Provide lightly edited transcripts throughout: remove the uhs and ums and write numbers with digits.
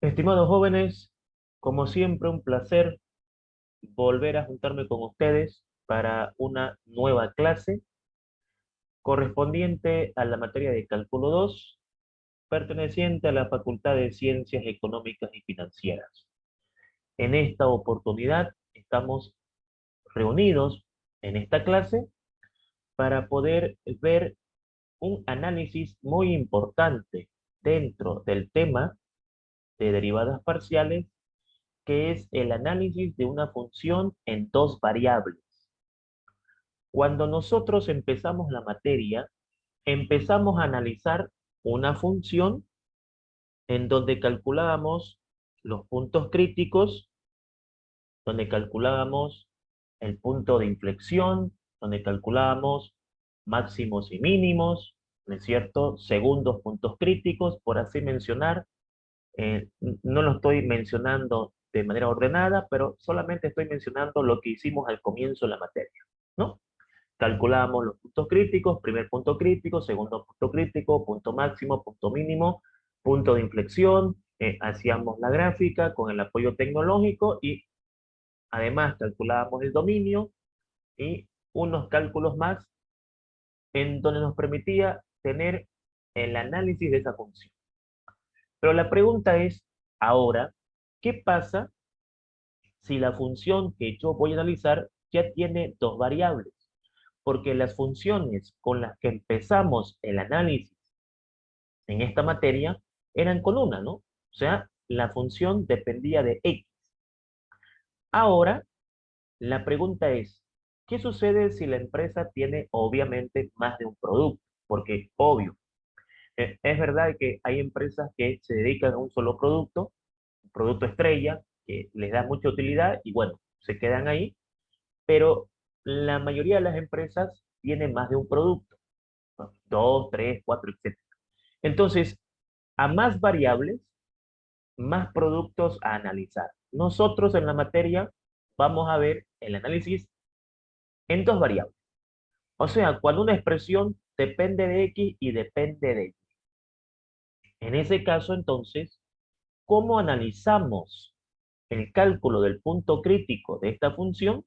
Estimados jóvenes, como siempre, un placer volver a juntarme con ustedes para una nueva clase correspondiente a la materia de Cálculo 2, perteneciente a la Facultad de Ciencias Económicas y Financieras. En esta oportunidad estamos reunidos en esta clase para poder ver un análisis muy importante dentro del tema de derivadas parciales, que es el análisis de una función en dos variables. Cuando nosotros empezamos la materia, empezamos a analizar una función en donde calculábamos los puntos críticos, donde calculábamos el punto de inflexión, donde calculábamos máximos y mínimos, ¿no es cierto? Segundos puntos críticos, por así mencionar. No lo estoy mencionando de manera ordenada, pero solamente estoy mencionando lo que hicimos al comienzo de la materia, ¿no? Calculábamos los puntos críticos, primer punto crítico, segundo punto crítico, punto máximo, punto mínimo, punto de inflexión, hacíamos la gráfica con el apoyo tecnológico y además calculábamos el dominio y unos cálculos más en donde nos permitía tener el análisis de esa función. Pero la pregunta es, ahora, ¿qué pasa si la función que yo voy a analizar ya tiene dos variables? Porque las funciones con las que empezamos el análisis en esta materia eran con una, ¿no? O sea, la función dependía de x. Ahora, la pregunta es, ¿qué sucede si la empresa tiene obviamente más de un producto? Porque, obvio, es verdad que hay empresas que se dedican a un solo producto, un producto estrella, que les da mucha utilidad y bueno, se quedan ahí, pero la mayoría de las empresas tienen más de un producto, ¿no? Dos, tres, cuatro, etc. Entonces, a más variables, más productos a analizar. Nosotros en la materia vamos a ver el análisis en dos variables. O sea, cuando una expresión depende de X y depende de Y. En ese caso, entonces, ¿cómo analizamos el cálculo del punto crítico de esta función?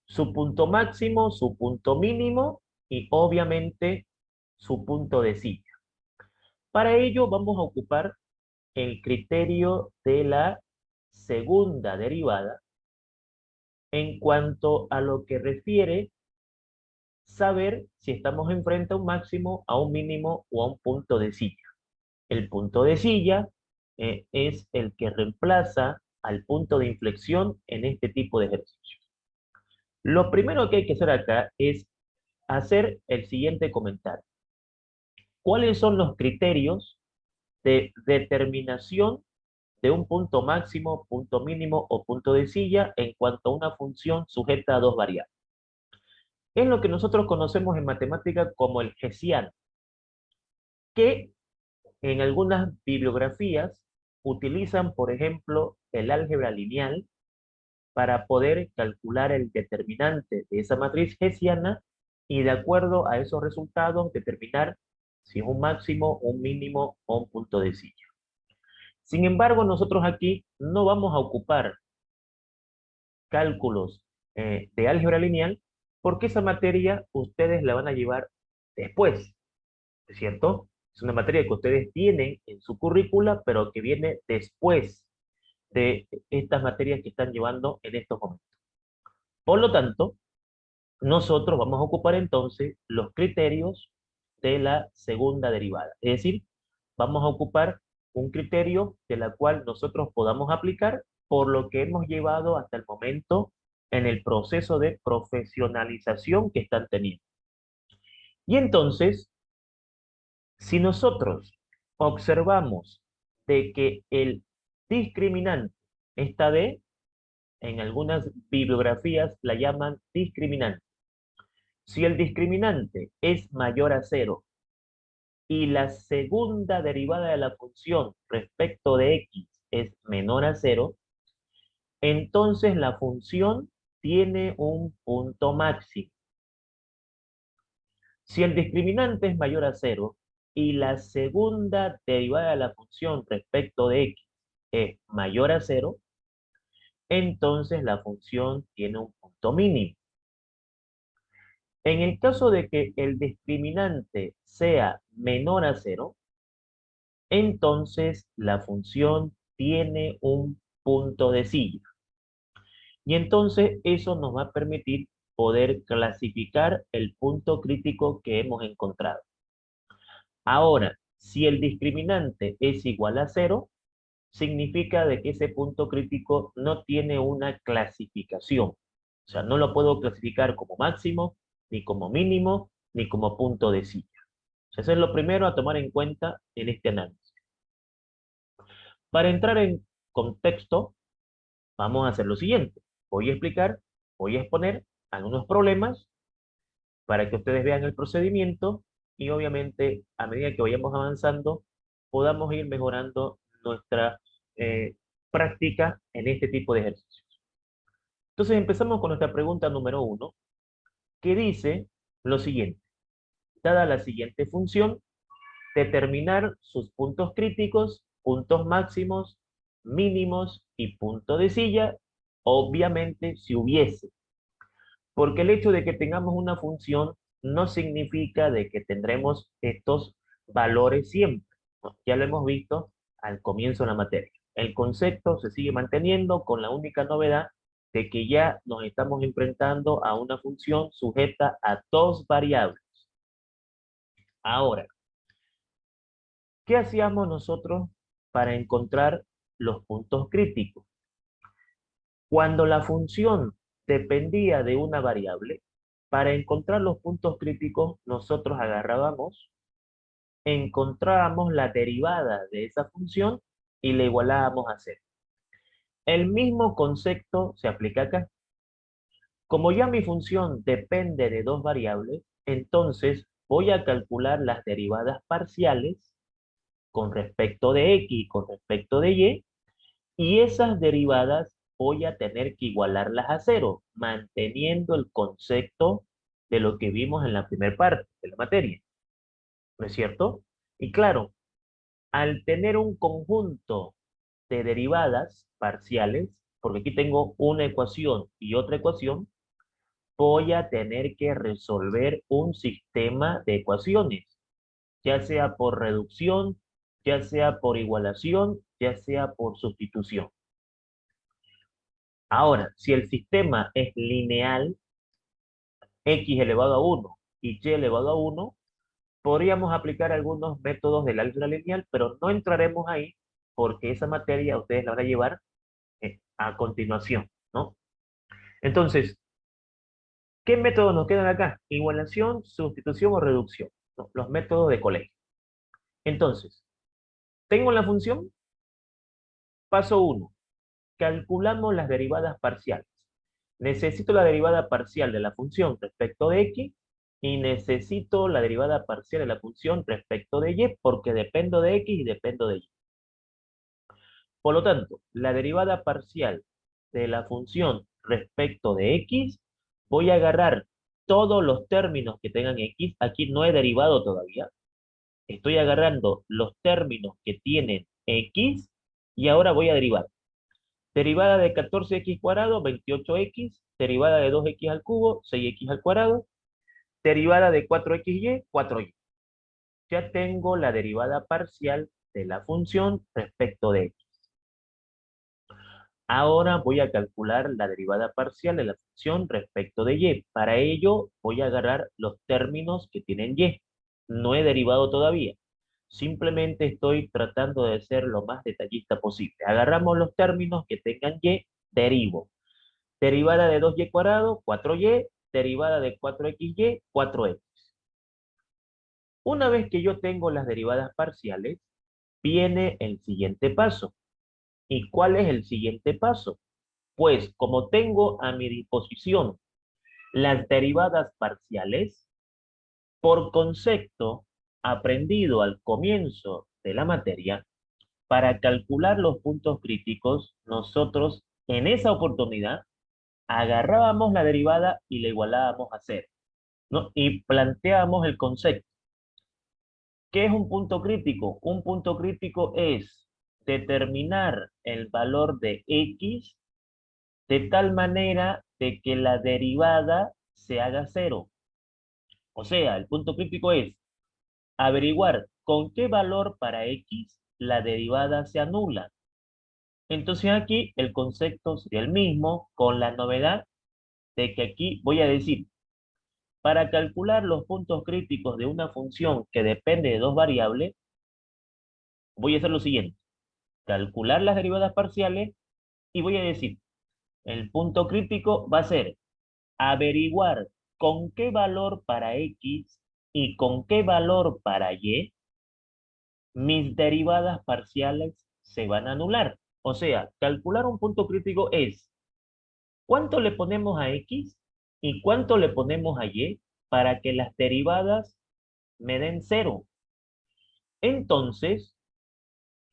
Su punto máximo, su punto mínimo y obviamente su punto de silla. Para ello vamos a ocupar el criterio de la segunda derivada en cuanto a lo que refiere saber si estamos enfrente a un máximo, a un mínimo o a un punto de silla. El punto de silla es el que reemplaza al punto de inflexión en este tipo de ejercicios. Lo primero que hay que hacer acá es hacer el siguiente comentario. ¿Cuáles son los criterios de determinación de un punto máximo, punto mínimo o punto de silla en cuanto a una función sujeta a dos variables? Es lo que nosotros conocemos en matemática como el hessiano, que en algunas bibliografías utilizan, por ejemplo, el álgebra lineal para poder calcular el determinante de esa matriz hessiana y de acuerdo a esos resultados determinar si es un máximo, un mínimo o un punto de silla. Sin embargo, nosotros aquí no vamos a ocupar cálculos de álgebra lineal porque esa materia ustedes la van a llevar después, ¿es cierto? Es una materia que ustedes tienen en su currícula, pero que viene después de estas materias que están llevando en estos momentos. Por lo tanto, nosotros vamos a ocupar entonces los criterios de la segunda derivada. Es decir, vamos a ocupar un criterio de la cual nosotros podamos aplicar por lo que hemos llevado hasta el momento en el proceso de profesionalización que están teniendo. Y entonces, si nosotros observamos de que el discriminante, esta D, en algunas bibliografías la llaman discriminante. Si el discriminante es mayor a cero y la segunda derivada de la función respecto de x es menor a cero, entonces la función tiene un punto máximo. Si el discriminante es mayor a cero y la segunda derivada de la función respecto de x es mayor a cero, entonces la función tiene un punto mínimo. En el caso de que el discriminante sea menor a cero, entonces la función tiene un punto de silla. Y entonces eso nos va a permitir poder clasificar el punto crítico que hemos encontrado. Ahora, si el discriminante es igual a cero, significa de que ese punto crítico no tiene una clasificación. O sea, no lo puedo clasificar como máximo, ni como mínimo, ni como punto de silla. O sea, eso es lo primero a tomar en cuenta en este análisis. Para entrar en contexto, vamos a hacer lo siguiente. Voy a explicar, voy a exponer algunos problemas para que ustedes vean el procedimiento y obviamente a medida que vayamos avanzando podamos ir mejorando nuestra eh, práctica en este tipo de ejercicios. Entonces empezamos con nuestra pregunta número 1, que dice lo siguiente. Dada la siguiente función, determinar sus puntos críticos, puntos máximos, mínimos y punto de silla, obviamente si hubiese. Porque el hecho de que tengamos una función no significa de que tendremos estos valores siempre, ¿no? Ya lo hemos visto al comienzo de la materia. El concepto se sigue manteniendo con la única novedad de que ya nos estamos enfrentando a una función sujeta a dos variables. Ahora, ¿qué hacíamos nosotros para encontrar los puntos críticos? Cuando la función dependía de una variable, para encontrar los puntos críticos, nosotros agarrábamos, encontrábamos la derivada de esa función y la igualábamos a cero. El mismo concepto se aplica acá. Como ya mi función depende de dos variables, entonces voy a calcular las derivadas parciales con respecto de x y con respecto de y esas derivadas voy a tener que igualarlas a cero, manteniendo el concepto de lo que vimos en la primera parte de la materia. ¿No es cierto? Y claro, al tener un conjunto de derivadas parciales, porque aquí tengo una ecuación y otra ecuación, voy a tener que resolver un sistema de ecuaciones, ya sea por reducción, ya sea por igualación, ya sea por sustitución. Ahora, si el sistema es lineal, x elevado a 1 y y elevado a 1, podríamos aplicar algunos métodos del álgebra lineal, pero no entraremos ahí porque esa materia ustedes la van a llevar a continuación, ¿no? Entonces, ¿qué métodos nos quedan acá? Igualación, sustitución o reducción, ¿no? Los métodos de colegio. Entonces, tengo la función, paso 1, calculamos las derivadas parciales. Necesito la derivada parcial de la función respecto de x y necesito la derivada parcial de la función respecto de y porque dependo de x y dependo de y. Por lo tanto, la derivada parcial de la función respecto de x, voy a agarrar todos los términos que tengan x. Aquí no he derivado todavía. Estoy agarrando los términos que tienen x y ahora voy a derivar. Derivada de 14x cuadrado, 28x. Derivada de 2x al cubo, 6x al cuadrado. Derivada de 4xy, 4y. Ya tengo la derivada parcial de la función respecto de x. Ahora voy a calcular la derivada parcial de la función respecto de y. Para ello voy a agarrar los términos que tienen y. No he derivado todavía. Simplemente estoy tratando de ser lo más detallista posible. Agarramos los términos que tengan y, derivo. Derivada de 2y cuadrado, 4y. Derivada de 4xy, 4x. Una vez que yo tengo las derivadas parciales, viene el siguiente paso. ¿Y cuál es el siguiente paso? Pues como tengo a mi disposición las derivadas parciales, por concepto aprendido al comienzo de la materia, para calcular los puntos críticos, nosotros en esa oportunidad agarrábamos la derivada y la igualábamos a cero, ¿no? Y planteábamos el concepto. ¿Qué es un punto crítico? Un punto crítico es determinar el valor de X de tal manera de que la derivada se haga cero. O sea, el punto crítico es averiguar con qué valor para X la derivada se anula. Entonces aquí el concepto sería el mismo, con la novedad de que aquí voy a decir, para calcular los puntos críticos de una función que depende de dos variables, voy a hacer lo siguiente, calcular las derivadas parciales y voy a decir, el punto crítico va a ser averiguar con qué valor para X y con qué valor para Y mis derivadas parciales se van a anular. O sea, calcular un punto crítico es cuánto le ponemos a X y cuánto le ponemos a Y para que las derivadas me den cero. Entonces,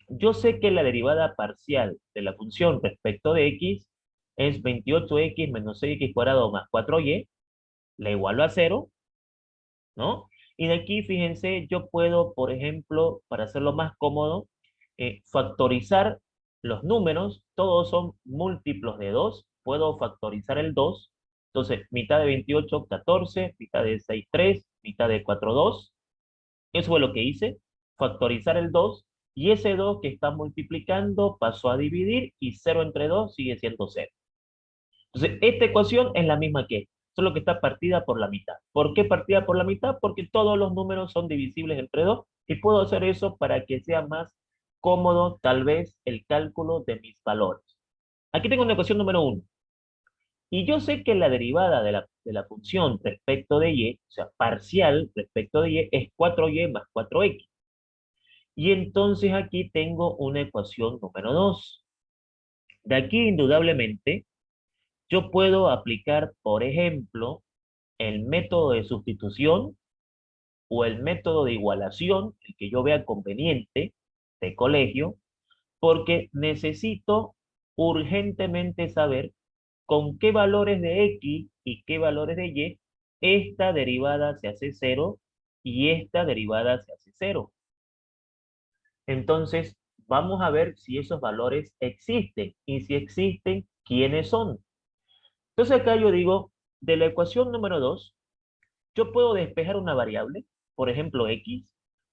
yo sé que la derivada parcial de la función respecto de X es 28X menos 6X cuadrado más 4Y, la igualo a cero, ¿no? Y de aquí, fíjense, yo puedo, por ejemplo, para hacerlo más cómodo, factorizar los números, todos son múltiplos de 2, puedo factorizar el 2, entonces mitad de 28, 14, mitad de 6, 3, mitad de 4, 2, eso fue lo que hice, factorizar el 2, y ese 2 que está multiplicando pasó a dividir, y 0 entre 2 sigue siendo 0. Entonces, esta ecuación es la misma que esta, solo que está partida por la mitad. ¿Por qué partida por la mitad? Porque todos los números son divisibles entre 2 y puedo hacer eso para que sea más cómodo, tal vez, el cálculo de mis valores. Aquí tengo una ecuación número 1. Y yo sé que la derivada de la función respecto de y, o sea, parcial respecto de y, es 4y más 4x. Y entonces aquí tengo una ecuación número 2. De aquí, indudablemente, yo puedo aplicar, por ejemplo, el método de sustitución o el método de igualación, el que yo vea conveniente de colegio, porque necesito urgentemente saber con qué valores de X y qué valores de Y esta derivada se hace cero y esta derivada se hace cero. Entonces, vamos a ver si esos valores existen y si existen, ¿quiénes son? Entonces acá yo digo, de la ecuación número 2, yo puedo despejar una variable, por ejemplo, x.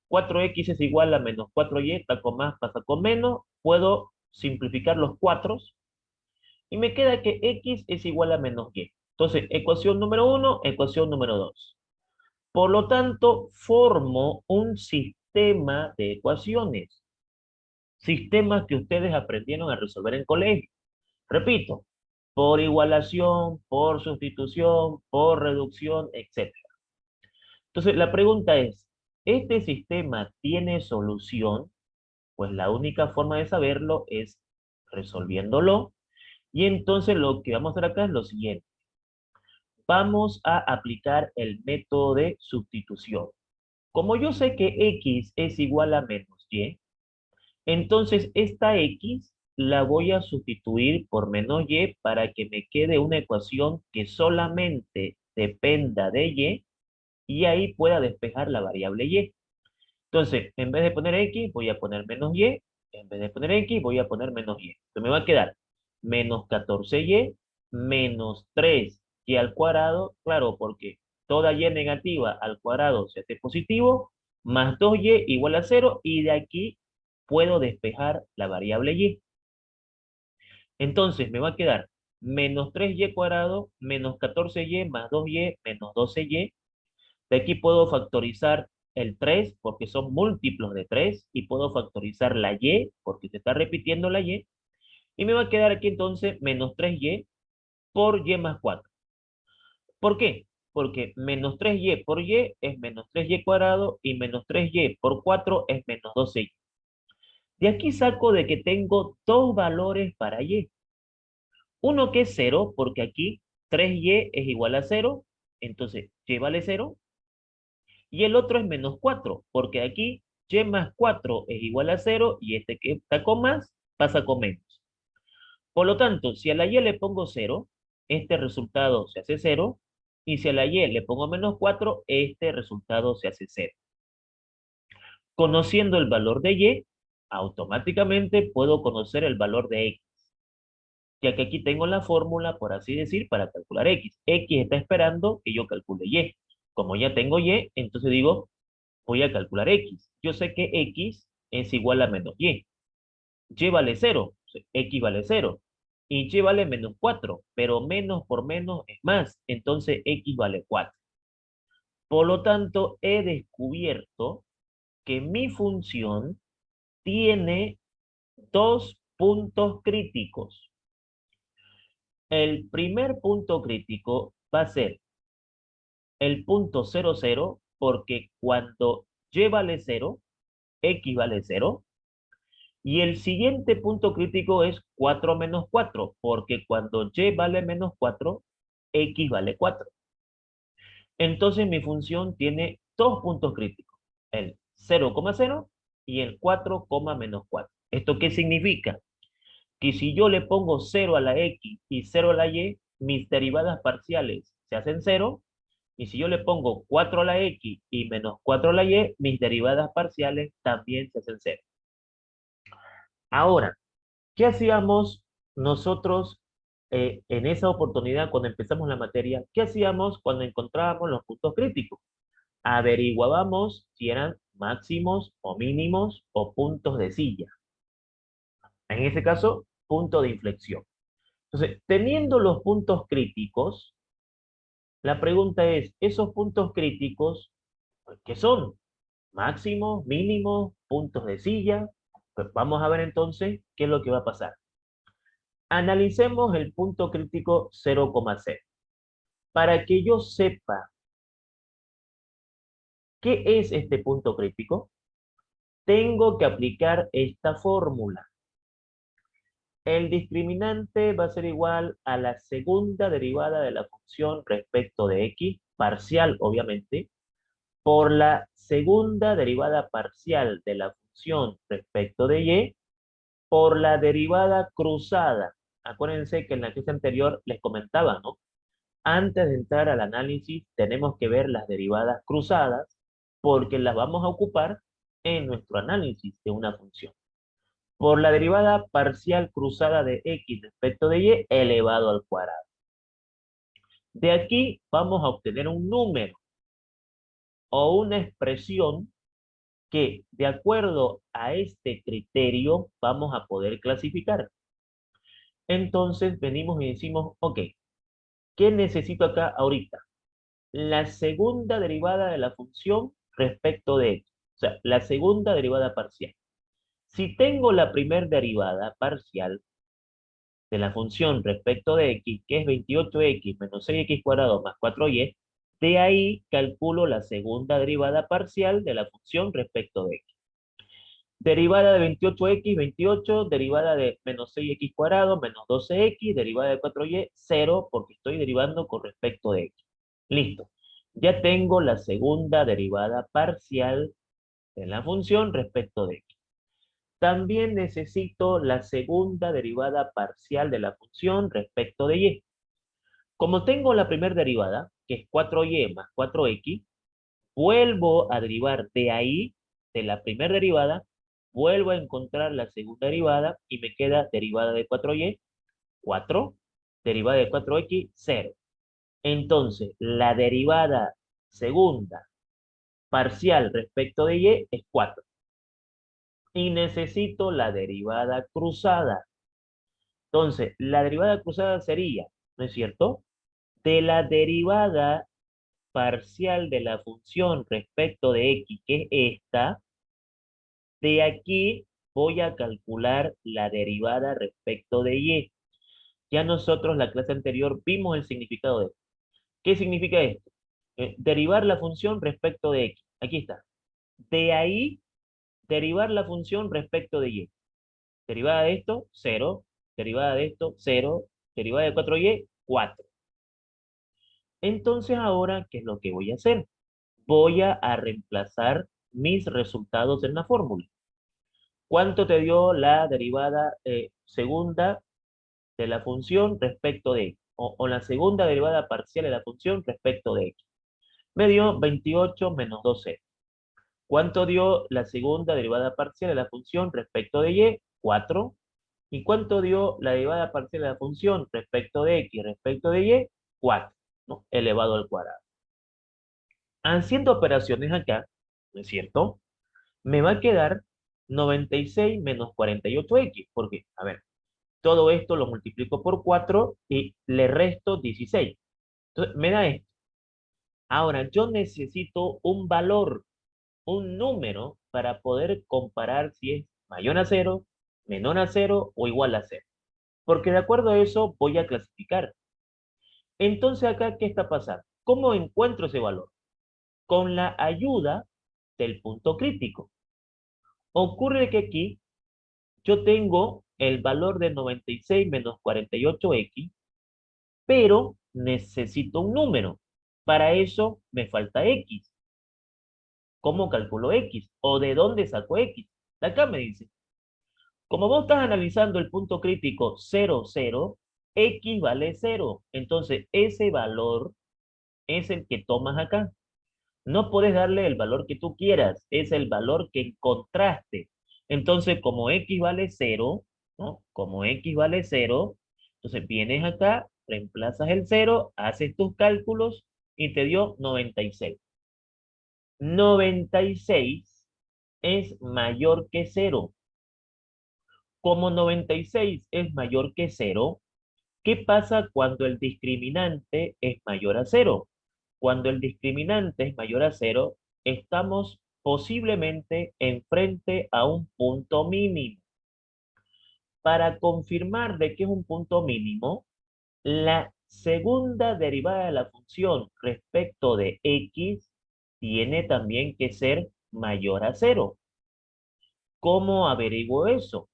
4x es igual a menos 4y, está con más, pasa con menos. Puedo simplificar los 4 y me queda que x es igual a menos y. Entonces, ecuación número 1, ecuación número 2. Por lo tanto, formo un sistema de ecuaciones. Sistemas que ustedes aprendieron a resolver en colegio. Repito, por igualación, por sustitución, por reducción, etc. Entonces, la pregunta es, ¿este sistema tiene solución? Pues la única forma de saberlo es resolviéndolo. Y entonces lo que vamos a hacer acá es lo siguiente. Vamos a aplicar el método de sustitución. Como yo sé que x es igual a menos y, entonces esta x la voy a sustituir por menos y para que me quede una ecuación que solamente dependa de y ahí pueda despejar la variable y. Entonces, en vez de poner x, voy a poner menos y. En vez de poner x, voy a poner menos y. Entonces me va a quedar menos 14y menos 3y al cuadrado. Claro, porque toda y negativa al cuadrado se hace positivo, más 2y igual a 0, y de aquí puedo despejar la variable y. Entonces me va a quedar menos 3y cuadrado menos 14y más 2y menos 12y. De aquí puedo factorizar el 3 porque son múltiplos de 3 y puedo factorizar la y porque se está repitiendo la y. Y me va a quedar aquí entonces menos 3y por y más 4. ¿Por qué? Porque menos 3y por y es menos 3y cuadrado y menos 3y por 4 es menos 12y. De aquí saco de que tengo dos valores para y. Uno que es 0 porque aquí 3y es igual a 0, entonces y vale 0. Y el otro es menos 4, porque aquí y más 4 es igual a 0 y este que está con más pasa con menos. Por lo tanto, si a la y le pongo 0, este resultado se hace 0, y si a la y le pongo menos 4, este resultado se hace 0. Conociendo el valor de y, automáticamente puedo conocer el valor de x, ya que aquí tengo la fórmula, por así decir, para calcular x. X está esperando que yo calcule y. Como ya tengo y, entonces digo, voy a calcular x. Yo sé que x es igual a menos y. Y vale 0, x vale 0. Y y vale menos 4, pero menos por menos es más, entonces x vale 4. Por lo tanto, he descubierto que mi función tiene dos puntos críticos. El primer punto crítico va a ser el punto 0, 0, porque cuando y vale 0, x vale 0. Y el siguiente punto crítico es 4 menos 4, porque cuando y vale menos 4, x vale 4. Entonces mi función tiene dos puntos críticos, el 0,0 y el 4, menos 4. ¿Esto qué significa? Que si yo le pongo 0 a la x y 0 a la y, mis derivadas parciales se hacen 0, y si yo le pongo 4 a la x y menos 4 a la y, mis derivadas parciales también se hacen 0. Ahora, ¿qué hacíamos nosotros en esa oportunidad cuando empezamos la materia? ¿Qué hacíamos cuando encontrábamos los puntos críticos? Averiguábamos si eran máximos o mínimos o puntos de silla. En ese caso, punto de inflexión. Entonces, teniendo los puntos críticos, la pregunta es, ¿esos puntos críticos qué son? ¿Máximos, mínimos, puntos de silla? Pues vamos a ver entonces qué es lo que va a pasar. Analicemos el punto crítico 0,0. Para que yo sepa qué es este punto crítico, tengo que aplicar esta fórmula. El discriminante va a ser igual a la segunda derivada de la función respecto de x, parcial obviamente, por la segunda derivada parcial de la función respecto de y, por la derivada cruzada. Acuérdense que en la clase anterior les comentaba, ¿no? Antes de entrar al análisis, tenemos que ver las derivadas cruzadas, porque las vamos a ocupar en nuestro análisis de una función. Por la derivada parcial cruzada de x respecto de y elevado al cuadrado. De aquí vamos a obtener un número o una expresión que, de acuerdo a este criterio, vamos a poder clasificar. Entonces venimos y decimos, ok, ¿qué necesito acá ahorita? La segunda derivada de la función respecto de x. O sea, la segunda derivada parcial. Si tengo la primera derivada parcial de la función respecto de x, que es 28x menos 6x cuadrado más 4y, de ahí calculo la segunda derivada parcial de la función respecto de x. Derivada de 28x, 28, derivada de menos 6x cuadrado, menos 12x, derivada de 4y, 0, porque estoy derivando con respecto de x. Listo. Ya tengo la segunda derivada parcial de la función respecto de x. También necesito la segunda derivada parcial de la función respecto de y. Como tengo la primera derivada, que es 4y más 4x, vuelvo a derivar de ahí, de la primera derivada, vuelvo a encontrar la segunda derivada y me queda derivada de 4y, 4, derivada de 4x, 0. Entonces, la derivada segunda parcial respecto de y es 4. Y necesito la derivada cruzada. Entonces, la derivada cruzada sería, ¿no es cierto? De la derivada parcial de la función respecto de x, que es esta, de aquí voy a calcular la derivada respecto de y. Ya nosotros la clase anterior vimos el significado de esto. ¿Qué significa esto? Derivar la función respecto de x. Aquí está. De ahí, derivar la función respecto de y. Derivada de esto, 0. Derivada de esto, 0. Derivada de 4y, 4. Entonces ahora, ¿qué es lo que voy a hacer? Voy a reemplazar mis resultados en la fórmula. ¿Cuánto te dio la derivada segunda de la función respecto de x? O la segunda derivada parcial de la función respecto de x. Me dio 28 menos 12. ¿Cuánto dio la segunda derivada parcial de la función respecto de y? 4. ¿Y cuánto dio la derivada parcial de la función respecto de x respecto de y? 4, ¿no? Elevado al cuadrado. Haciendo operaciones acá, ¿no es cierto? Me va a quedar 96 menos 48x, porque, a ver, todo esto lo multiplico por 4 y le resto 16. Entonces, me da esto. Ahora, yo necesito un valor, un número, para poder comparar si es mayor a 0, menor a 0 o igual a 0. Porque de acuerdo a eso voy a clasificar. Entonces acá, ¿qué está pasando? ¿Cómo encuentro ese valor? Con la ayuda del punto crítico. Ocurre que aquí yo tengo el valor de 96 menos 48x, pero necesito un número. Para eso me falta x. ¿Cómo calculo x? ¿O de dónde saco x? De acá me dice. Como vos estás analizando el punto crítico 0, 0, x vale 0. Entonces, ese valor es el que tomas acá. No puedes darle el valor que tú quieras, es el valor que encontraste. Entonces, como x vale 0, ¿no? Como x vale 0, entonces vienes acá, reemplazas el 0, haces tus cálculos y te dio 96. 96 es mayor que 0. Como 96 es mayor que 0, ¿qué pasa cuando el discriminante es mayor a 0? Cuando el discriminante es mayor a 0, estamos posiblemente enfrente a un punto mínimo. Para confirmar de que es un punto mínimo, la segunda derivada de la función respecto de x tiene también que ser mayor a 0. ¿Cómo averiguo eso?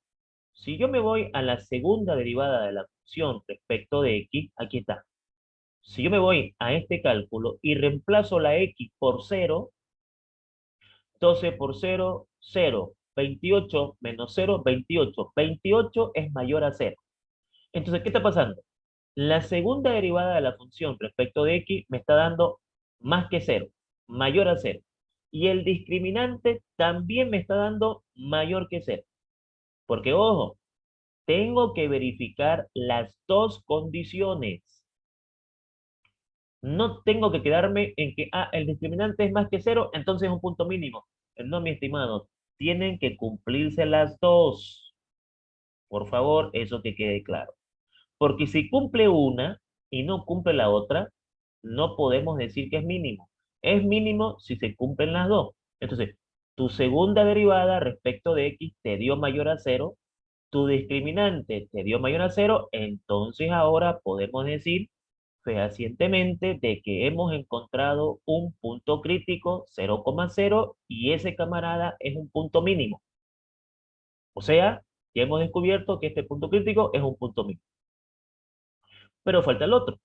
Si yo me voy a la segunda derivada de la función respecto de x, aquí está. Si yo me voy a este cálculo y reemplazo la x por 0, 12 por 0, 0. 28 menos 0, 28. 28 es mayor a 0. Entonces, ¿qué está pasando? La segunda derivada de la función respecto de x me está dando más que 0, mayor a 0. Y el discriminante también me está dando mayor que 0. Porque, ojo, tengo que verificar las dos condiciones. No tengo que quedarme en que, el discriminante es más que 0, entonces es un punto mínimo. No, mi estimado, tienen que cumplirse las dos. Por favor, eso que quede claro. Porque si cumple una y no cumple la otra, no podemos decir que es mínimo. Es mínimo si se cumplen las dos. Entonces, tu segunda derivada respecto de x te dio mayor a 0, tu discriminante te dio mayor a 0, entonces ahora podemos decir fehacientemente de que hemos encontrado un punto crítico 0,0 y ese camarada es un punto mínimo. O sea, ya hemos descubierto que este punto crítico es un punto mínimo. Pero falta el otro.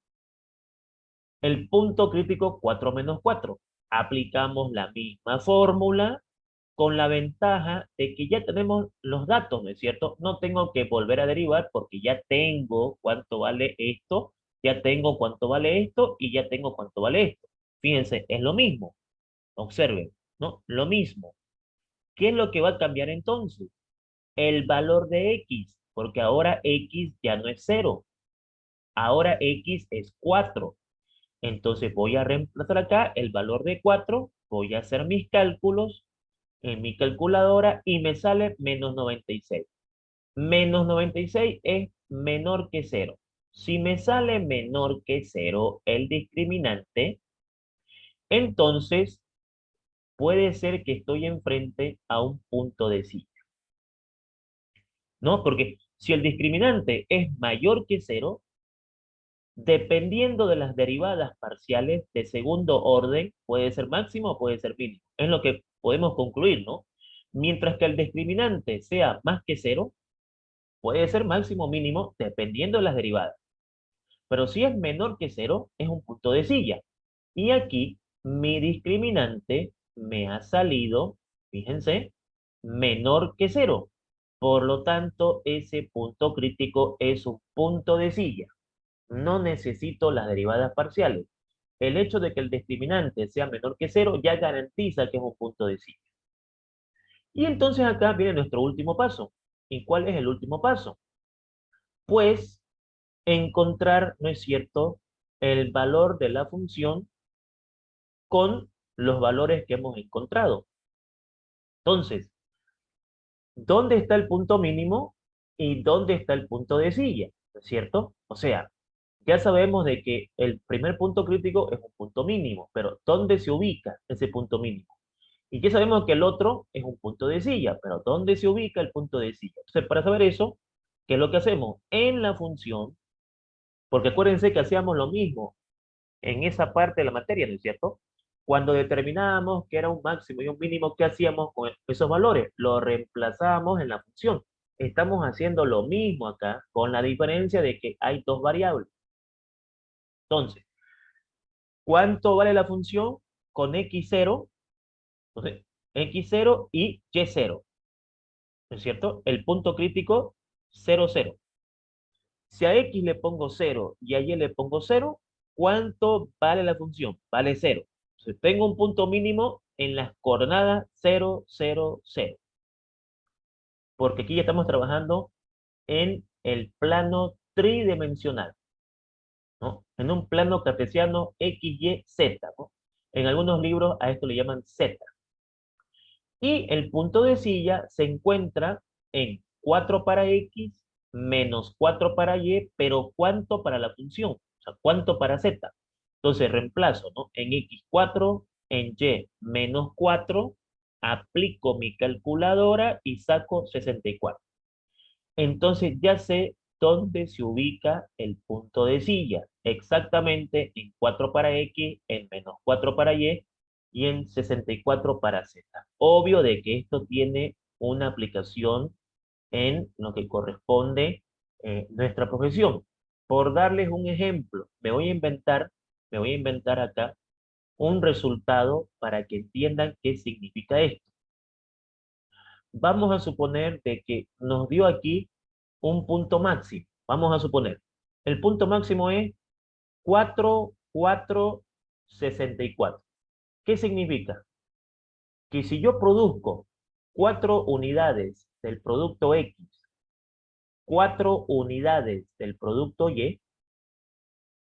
El punto crítico 4 menos 4. Aplicamos la misma fórmula con la ventaja de que ya tenemos los datos, ¿no es cierto? No tengo que volver a derivar porque ya tengo cuánto vale esto, ya tengo cuánto vale esto y ya tengo cuánto vale esto. Fíjense, es lo mismo. Observen, ¿no? Lo mismo. ¿Qué es lo que va a cambiar entonces? El valor de x, porque ahora x ya no es 0, ahora x es 4. Entonces voy a reemplazar acá el valor de 4, voy a hacer mis cálculos en mi calculadora y me sale menos 96. Menos 96 es menor que 0. Si me sale menor que 0 el discriminante, entonces puede ser que estoy enfrente a un punto de sí, ¿no? Porque si el discriminante es mayor que 0, dependiendo de las derivadas parciales de segundo orden, puede ser máximo o puede ser mínimo. Es lo que podemos concluir, ¿no? Mientras que el discriminante sea más que 0, puede ser máximo o mínimo dependiendo de las derivadas. Pero si es menor que 0, es un punto de silla. Y aquí mi discriminante me ha salido, fíjense, menor que 0. Por lo tanto, ese punto crítico es un punto de silla. No necesito las derivadas parciales. El hecho de que el discriminante sea menor que 0 ya garantiza que es un punto de silla. Y entonces acá viene nuestro último paso. ¿Y cuál es el último paso? Pues encontrar, ¿no es cierto?, el valor de la función con los valores que hemos encontrado. Entonces, ¿dónde está el punto mínimo y dónde está el punto de silla? ¿No es cierto? O sea, ya sabemos de que el primer punto crítico es un punto mínimo, pero ¿dónde se ubica ese punto mínimo? Y ya sabemos que el otro es un punto de silla, pero ¿dónde se ubica el punto de silla? Entonces, para saber eso, ¿qué es lo que hacemos? En la función, porque acuérdense que hacíamos lo mismo en esa parte de la materia, ¿no es cierto? Cuando determinábamos que era un máximo y un mínimo, ¿qué hacíamos con esos valores? Lo reemplazábamos en la función. Estamos haciendo lo mismo acá, con la diferencia de que hay dos variables. Entonces, ¿cuánto vale la función con x0? Entonces, x0 y y0, ¿no es cierto? El punto crítico, 0, 0. Si a x le pongo 0 y a y le pongo 0, ¿cuánto vale la función? Vale 0. Entonces, tengo un punto mínimo en las coordenadas 0, 0, 0. Porque aquí ya estamos trabajando en el plano tridimensional, ¿no? En un plano cartesiano x, y, z, ¿no? En algunos libros a esto le llaman z. Y el punto de silla se encuentra en 4 para x menos 4 para y, pero ¿cuánto para la función? O sea, ¿cuánto para z? Entonces reemplazo, ¿no? En x4, en y menos 4, aplico mi calculadora y saco 64. Entonces ya sé dónde se ubica el punto de silla. Exactamente en 4 para x, en menos 4 para y en 64 para z. Obvio de que esto tiene una aplicación en lo que corresponde nuestra profesión. Por darles un ejemplo, me voy a inventar acá un resultado para que entiendan qué significa esto. Vamos a suponer de que nos dio aquí un punto máximo. Vamos a suponer, el punto máximo es 4, 4, 64. ¿Qué significa? Que si yo produzco 4 unidades del producto X, 4 unidades del producto Y,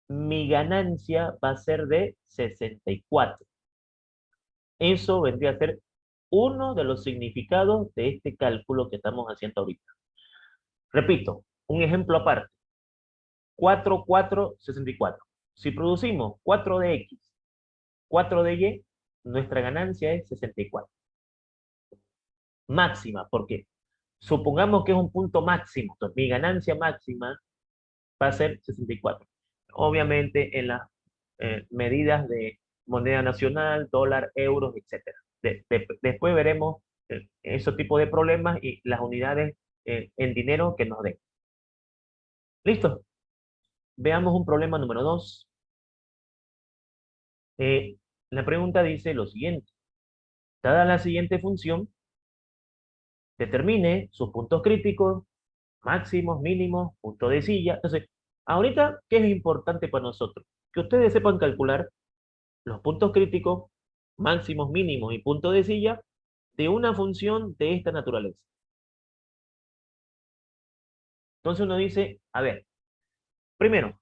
mi ganancia va a ser de 64. Eso vendría a ser uno de los significados de este cálculo que estamos haciendo ahorita. Repito, un ejemplo aparte. 4, 4, 64. Si producimos 4 de X, 4 de Y, nuestra ganancia es 64. Máxima, porque supongamos que es un punto máximo. Entonces, mi ganancia máxima va a ser 64. Obviamente, en las medidas de moneda nacional, dólar, euros, etcétera. Después veremos esos tipos de problemas y las unidades en dinero que nos den. ¿Listo? Veamos un problema número 2. La pregunta dice lo siguiente. Dada la siguiente función, determine sus puntos críticos, máximos, mínimos, punto de silla. Entonces, ahorita, ¿qué es importante para nosotros? Que ustedes sepan calcular los puntos críticos, máximos, mínimos y punto de silla de una función de esta naturaleza. Entonces uno dice, a ver, primero,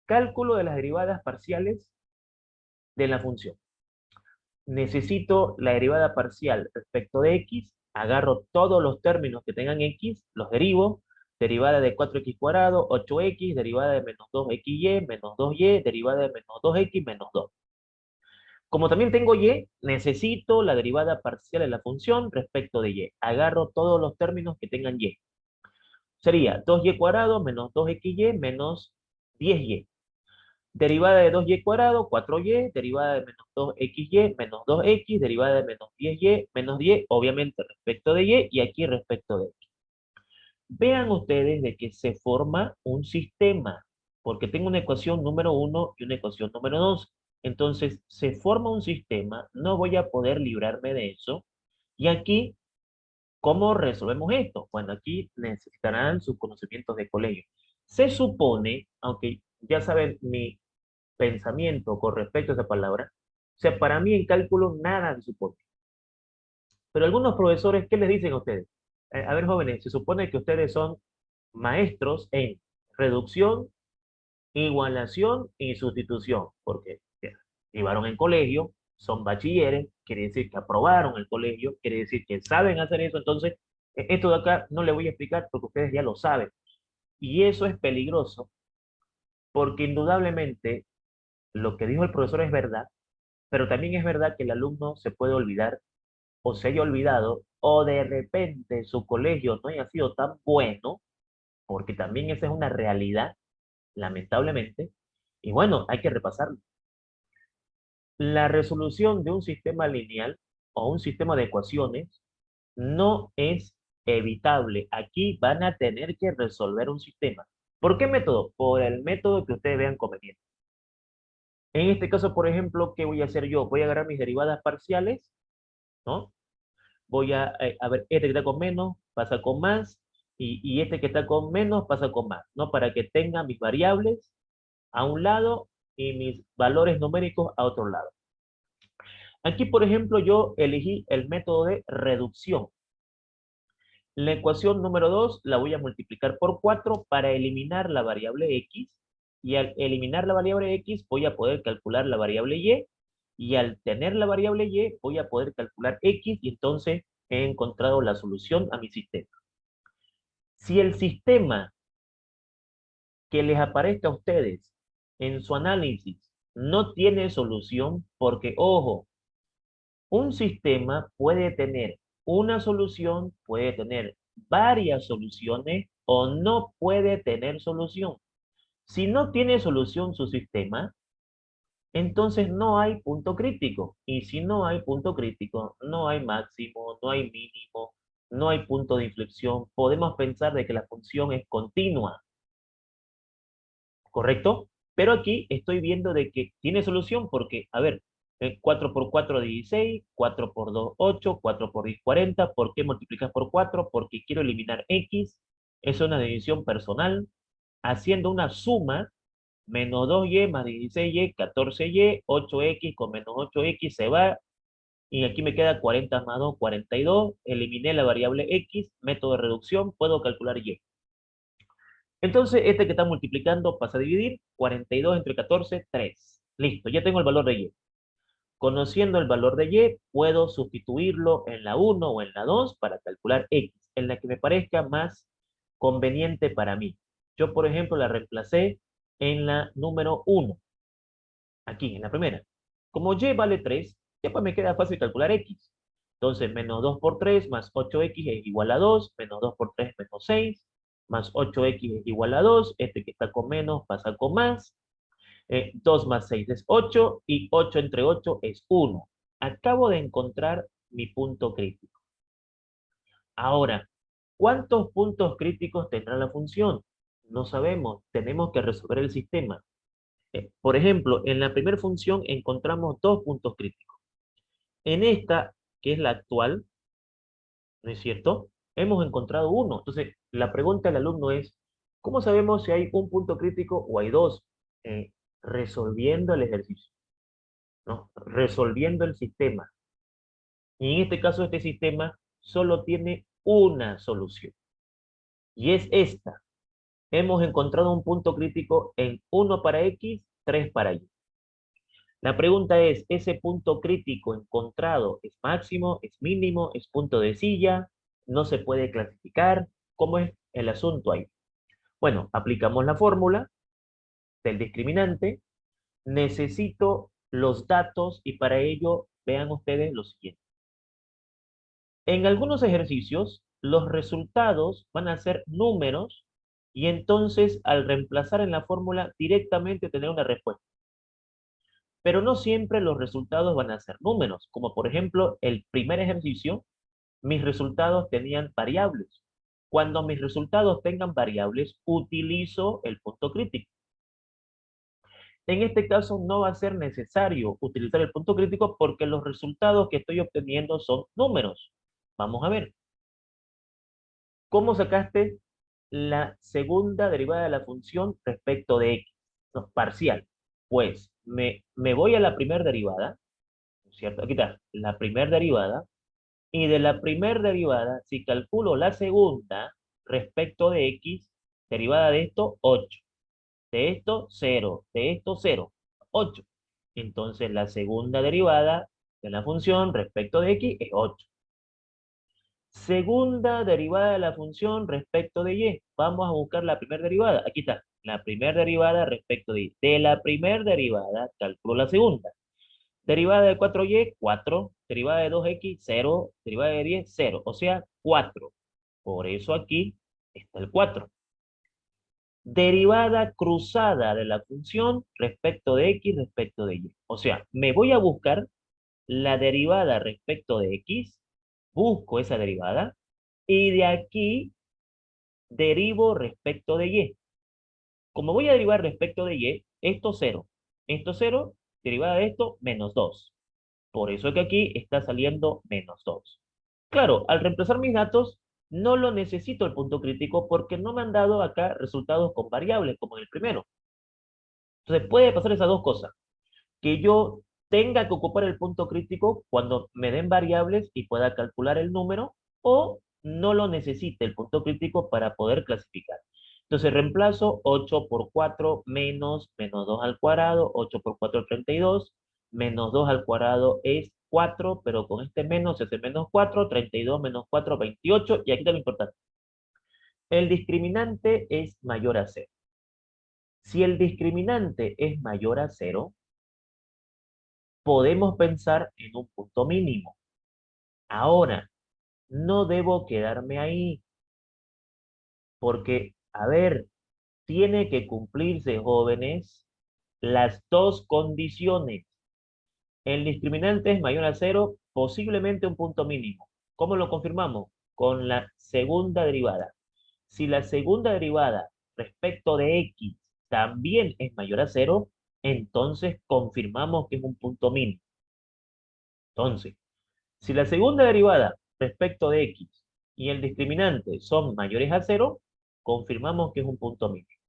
cálculo de las derivadas parciales de la función. Necesito la derivada parcial respecto de x, agarro todos los términos que tengan x, los derivo, derivada de 4x cuadrado, 8x, derivada de menos 2xy, menos 2y, derivada de menos 2x, menos 2. Como también tengo y, necesito la derivada parcial de la función respecto de y. Agarro todos los términos que tengan y. Sería 2y cuadrado menos 2xy menos 10y. Derivada de 2y cuadrado, 4y, derivada de menos 2xy, menos 2x, derivada de menos 10y, menos 10, obviamente respecto de y aquí respecto de x. Vean ustedes de que se forma un sistema, porque tengo una ecuación número 1 y una ecuación número 2. Entonces, se forma un sistema, no voy a poder librarme de eso. Y aquí, ¿cómo resolvemos esto? Bueno, aquí necesitarán sus conocimientos de colegio. Se supone, aunque ya saben mi pensamiento con respecto a esa palabra. O sea, para mí en cálculo nada se supone. Pero algunos profesores, ¿qué les dicen a ustedes? A ver, jóvenes, se supone que ustedes son maestros en reducción, igualación y sustitución, porque llevaron en colegio, son bachilleres, quiere decir que aprobaron el colegio, quiere decir que saben hacer eso, entonces esto de acá no le voy a explicar porque ustedes ya lo saben. Y eso es peligroso porque indudablemente lo que dijo el profesor es verdad, pero también es verdad que el alumno se puede olvidar o se haya olvidado o de repente su colegio no haya sido tan bueno, porque también esa es una realidad, lamentablemente, y bueno, hay que repasarlo. La resolución de un sistema lineal o un sistema de ecuaciones no es evitable. Aquí van a tener que resolver un sistema. ¿Por qué método? Por el método que ustedes vean conveniente. En este caso, por ejemplo, ¿qué voy a hacer yo? Voy a agarrar mis derivadas parciales, ¿no? Voy a ver, este que está con menos pasa con más, y este que está con menos pasa con más, ¿no? Para que tenga mis variables a un lado y mis valores numéricos a otro lado. Aquí, por ejemplo, yo elegí el método de reducción. La ecuación número 2 la voy a multiplicar por 4 para eliminar la variable x, y al eliminar la variable x voy a poder calcular la variable y al tener la variable y voy a poder calcular x, y entonces he encontrado la solución a mi sistema. Si el sistema que les aparezca a ustedes en su análisis no tiene solución, porque, ojo, un sistema puede tener una solución, puede tener varias soluciones o no puede tener solución. Si no tiene solución su sistema, entonces no hay punto crítico. Y si no hay punto crítico, no hay máximo, no hay mínimo, no hay punto de inflexión. Podemos pensar de que la función es continua, ¿correcto? Pero aquí estoy viendo de que tiene solución porque, a ver, 4 por 4, 16, 4 por 2, 8, 4 por 10, 40. ¿Por qué multiplicas por 4? Porque quiero eliminar x. Es una división personal. Haciendo una suma, menos 2y más 16y, 14y, 8x con menos 8x se va. Y aquí me queda 40 más 2, 42. Eliminé la variable x, método de reducción, puedo calcular y. Entonces, este que está multiplicando pasa a dividir. 42 entre 14, 3. Listo, ya tengo el valor de y. Conociendo el valor de y, puedo sustituirlo en la 1 o en la 2 para calcular x, en la que me parezca más conveniente para mí. Yo, por ejemplo, la reemplacé en la número 1, aquí, en la primera. Como y vale 3, ya pues me queda fácil calcular x. Entonces, menos 2 por 3 más 8x es igual a 2, menos 2 por 3 menos 6, más 8x es igual a 2, este que está con menos pasa con más, 2 más 6 es 8, y 8 entre 8 es 1. Acabo de encontrar mi punto crítico. Ahora, ¿cuántos puntos críticos tendrá la función? No sabemos, tenemos que resolver el sistema. Por ejemplo, en la primera función encontramos dos puntos críticos. En esta, que es la actual, ¿no es cierto? Hemos encontrado uno. Entonces, la pregunta del alumno es, ¿cómo sabemos si hay un punto crítico o hay dos? Resolviendo el ejercicio, ¿no? Resolviendo el sistema. Y en este caso, este sistema solo tiene una solución. Y es esta. Hemos encontrado un punto crítico en 1 para x, 3 para y. La pregunta es, ¿ese punto crítico encontrado es máximo, es mínimo, es punto de silla? ¿No se puede clasificar? ¿Cómo es el asunto ahí? Bueno, aplicamos la fórmula del discriminante. Necesito los datos y para ello vean ustedes lo siguiente. En algunos ejercicios, los resultados van a ser números y entonces al reemplazar en la fórmula directamente tener una respuesta. Pero no siempre los resultados van a ser números, como por ejemplo el primer ejercicio, mis resultados tenían variables. Cuando mis resultados tengan variables, utilizo el punto crítico. En este caso no va a ser necesario utilizar el punto crítico porque los resultados que estoy obteniendo son números. Vamos a ver. ¿Cómo sacaste la segunda derivada de la función respecto de x? No, parcial. Pues me voy a la primera derivada, ¿cierto? Aquí está, la primera derivada. Y de la primer derivada, si calculo la segunda respecto de x, derivada de esto, 8. De esto, 0. De esto, 0. 8. Entonces, la segunda derivada de la función respecto de x es 8. Segunda derivada de la función respecto de y. Vamos a buscar la primera derivada. Aquí está. La primera derivada respecto de y. De la primera derivada, calculo la segunda. Derivada de 4y, 4. Derivada de 2x, 0. Derivada de 10, 0. O sea, 4. Por eso aquí está el 4. Derivada cruzada de la función respecto de x respecto de y. O sea, me voy a buscar la derivada respecto de x, busco esa derivada, y de aquí derivo respecto de y. Como voy a derivar respecto de y, esto 0. Esto 0, derivada de esto, menos 2. Por eso es que aquí está saliendo menos 2. Claro, al reemplazar mis datos, no lo necesito el punto crítico porque no me han dado acá resultados con variables como en el primero. Entonces puede pasar esas dos cosas. Que yo tenga que ocupar el punto crítico cuando me den variables y pueda calcular el número, o no lo necesite el punto crítico para poder clasificar. Entonces reemplazo 8 por 4 menos 2 al cuadrado, 8 por 4 32, menos 2 al cuadrado es 4, pero con este menos se hace menos 4, 32 menos 4, 28, y aquí está lo importante. El discriminante es mayor a 0. Si el discriminante es mayor a 0, podemos pensar en un punto mínimo. Ahora, no debo quedarme ahí, porque, a ver, tiene que cumplirse, jóvenes, las dos condiciones. El discriminante es mayor a 0, posiblemente un punto mínimo. ¿Cómo lo confirmamos? Con la segunda derivada. Si la segunda derivada respecto de x también es mayor a 0, entonces confirmamos que es un punto mínimo. Entonces, si la segunda derivada respecto de x y el discriminante son mayores a 0, confirmamos que es un punto mínimo.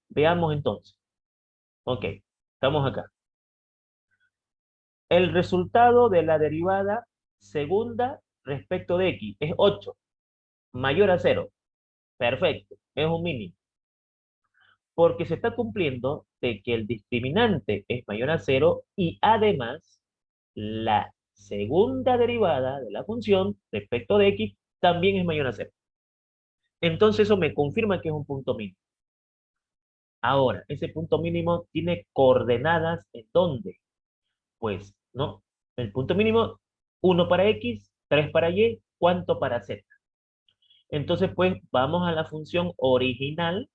Veamos entonces. Ok, estamos acá. El resultado de la derivada segunda respecto de x es 8, mayor a 0. Perfecto, es un mínimo. Porque se está cumpliendo de que el discriminante es mayor a 0 y además la segunda derivada de la función respecto de x también es mayor a 0. Entonces eso me confirma que es un punto mínimo. Ahora, ese punto mínimo tiene coordenadas ¿en dónde? Pues, ¿no? El punto mínimo, 1 para x, 3 para y, ¿cuánto para z? Entonces, pues, vamos a la función original,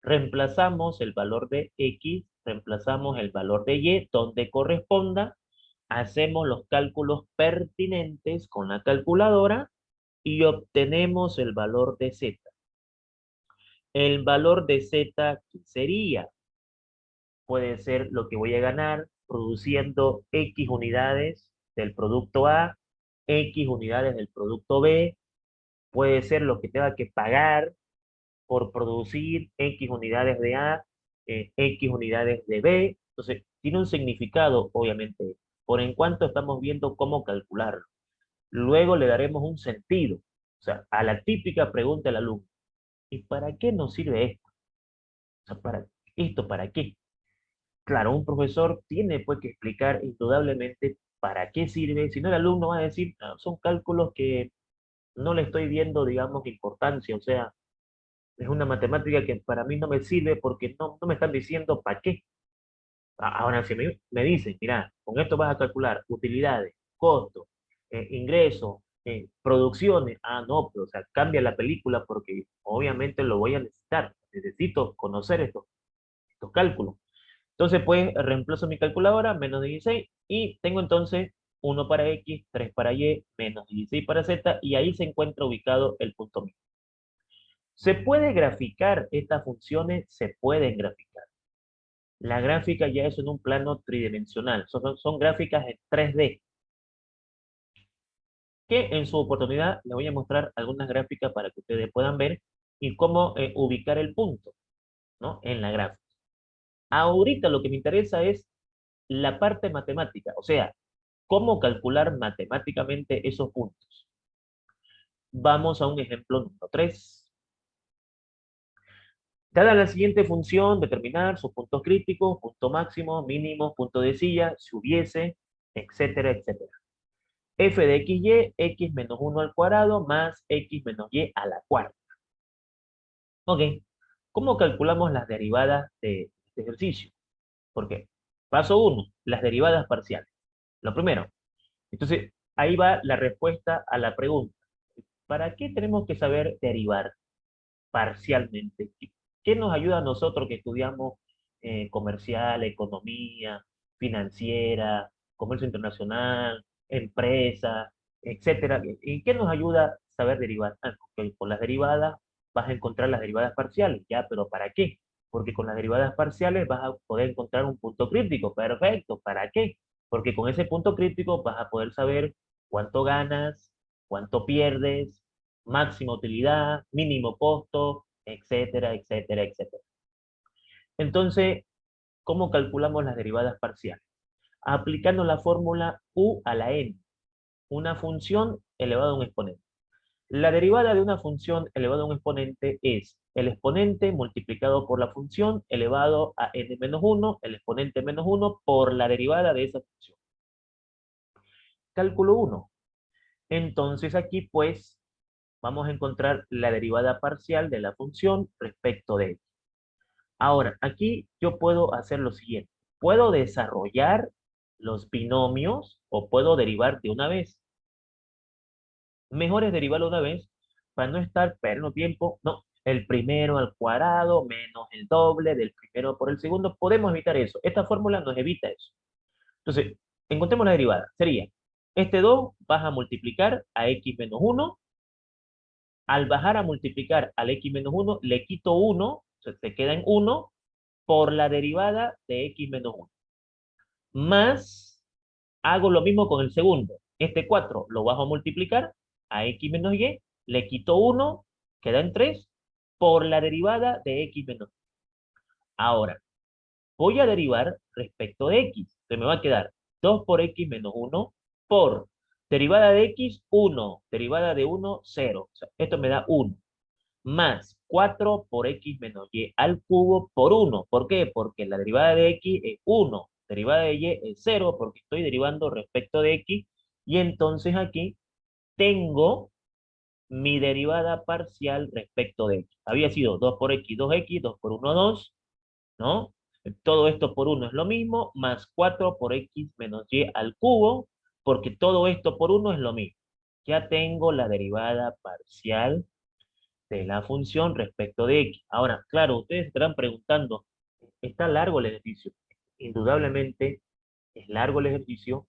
reemplazamos el valor de x, reemplazamos el valor de y, donde corresponda, hacemos los cálculos pertinentes con la calculadora y obtenemos el valor de z. El valor de z, ¿qué sería? Puede ser lo que voy a ganar produciendo X unidades del producto A, X unidades del producto B, puede ser lo que tenga que pagar por producir X unidades de A, X unidades de B. Entonces, tiene un significado, obviamente, por en cuanto estamos viendo cómo calcularlo. Luego le daremos un sentido, o sea, a la típica pregunta del alumno: ¿y para qué nos sirve esto? O sea, ¿para qué? Claro, un profesor tiene pues que explicar indudablemente para qué sirve, si no el alumno va a decir: "Ah, son cálculos que no le estoy viendo, digamos, importancia, o sea, es una matemática que para mí no me sirve porque no me están diciendo para qué". Ahora, si me dicen: mira, con esto vas a calcular utilidades, costos, ingresos, producciones, no, pero o sea, cambia la película porque obviamente lo voy a necesitar, necesito conocer estos cálculos. Entonces, pues, reemplazo mi calculadora, menos 16, y tengo entonces 1 para x, 3 para y, menos 16 para z, y ahí se encuentra ubicado el punto mínimo. ¿Se puede graficar estas funciones? Se pueden graficar. La gráfica ya es en un plano tridimensional, son gráficas en 3D, que en su oportunidad les voy a mostrar algunas gráficas para que ustedes puedan ver y cómo ubicar el punto, ¿no? En la gráfica. Ahorita lo que me interesa es la parte matemática, o sea, ¿Cómo calcular matemáticamente esos puntos? Vamos a un ejemplo número 3. Dada la siguiente función, determinar sus puntos críticos, punto máximo, mínimo, punto de silla, si hubiese, etcétera, etcétera. F de XY, X menos 1 al cuadrado más X menos Y a la cuarta. Ok, ¿cómo calculamos las derivadas de este ejercicio? Porque, paso 1, las derivadas parciales. Lo primero. Entonces, ahí va la respuesta a la pregunta. ¿Para qué tenemos que saber derivar parcialmente? ¿Qué nos ayuda a nosotros que estudiamos comercial, economía, financiera, comercio internacional, empresa, etcétera? ¿Y qué nos ayuda saber derivar? Ok, con las derivadas vas a encontrar las derivadas parciales, ya, pero ¿para qué? Porque con las derivadas parciales vas a poder encontrar un punto crítico. Perfecto, ¿para qué? Porque con ese punto crítico vas a poder saber cuánto ganas, cuánto pierdes, máxima utilidad, mínimo costo, etcétera, etcétera, etcétera. Entonces, ¿cómo calculamos las derivadas parciales? Aplicando la fórmula u a la n, una función elevada a un exponente. La derivada de una función elevada a un exponente es el exponente multiplicado por la función elevado a n menos 1, el exponente menos 1 por la derivada de esa función. Cálculo 1. Entonces aquí pues vamos a encontrar la derivada parcial de la función respecto de. Ahora, aquí yo puedo hacer lo siguiente. Puedo desarrollar los binomios o puedo derivar de una vez. Mejor es derivarlo de una vez para no estar perdiendo tiempo. No, el primero al cuadrado menos el doble del primero por el segundo. Podemos evitar eso. Esta fórmula nos evita eso. Entonces, encontremos la derivada. Sería, este 2 vas a multiplicar a x menos 1. Al bajar a multiplicar al x menos 1, le quito 1, se queda en 1 por la derivada de x menos 1. Más, hago lo mismo con el segundo. Este 4 lo bajo a multiplicar a x menos y, le quito 1, queda en 3, por la derivada de x menos y. Ahora, voy a derivar respecto de x. Se me va a quedar 2 por x menos 1 por derivada de x, 1. Derivada de 1, 0. O sea, esto me da 1. Más 4 por x menos y al cubo por 1. ¿Por qué? Porque la derivada de x es 1, derivada de y es 0, porque estoy derivando respecto de x, y entonces aquí tengo mi derivada parcial respecto de x. Había sido 2 por x, 2x, 2 por 1, 2, ¿no? Todo esto por 1 es lo mismo, más 4 por x menos y al cubo, porque todo esto por 1 es lo mismo. Ya tengo la derivada parcial de la función respecto de x. Ahora, claro, ustedes estarán preguntando, ¿está largo el ejercicio? Indudablemente es largo el ejercicio,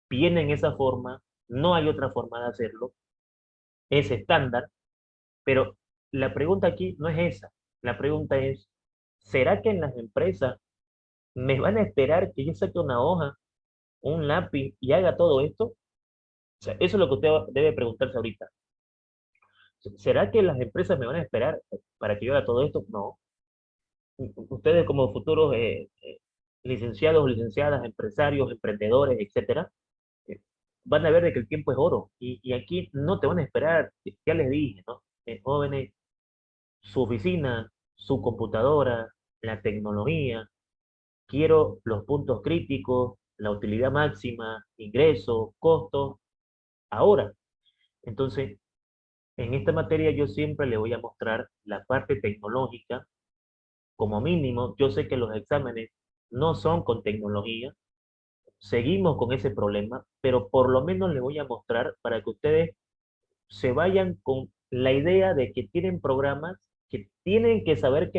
viene en esa forma, no hay otra forma de hacerlo, es estándar, pero la pregunta aquí no es esa. La pregunta es, ¿será que en las empresas me van a esperar que yo saque una hoja, un lápiz y haga todo esto? O sea, eso es lo que usted debe preguntarse ahorita. ¿Será que las empresas me van a esperar para que yo haga todo esto? No. Ustedes como futuros licenciados o licenciadas, empresarios, emprendedores, etcétera, eh, van a ver de que el tiempo es oro y aquí no te van a esperar, ya les dije, ¿no? Jóvenes, su oficina, su computadora, la tecnología, quiero los puntos críticos, la utilidad máxima, ingresos, costos, ahora. Entonces, en esta materia yo siempre le voy a mostrar la parte tecnológica. Como mínimo, yo sé que los exámenes no son con tecnología, seguimos con ese problema, pero por lo menos les voy a mostrar para que ustedes se vayan con la idea de que tienen programas que tienen que saber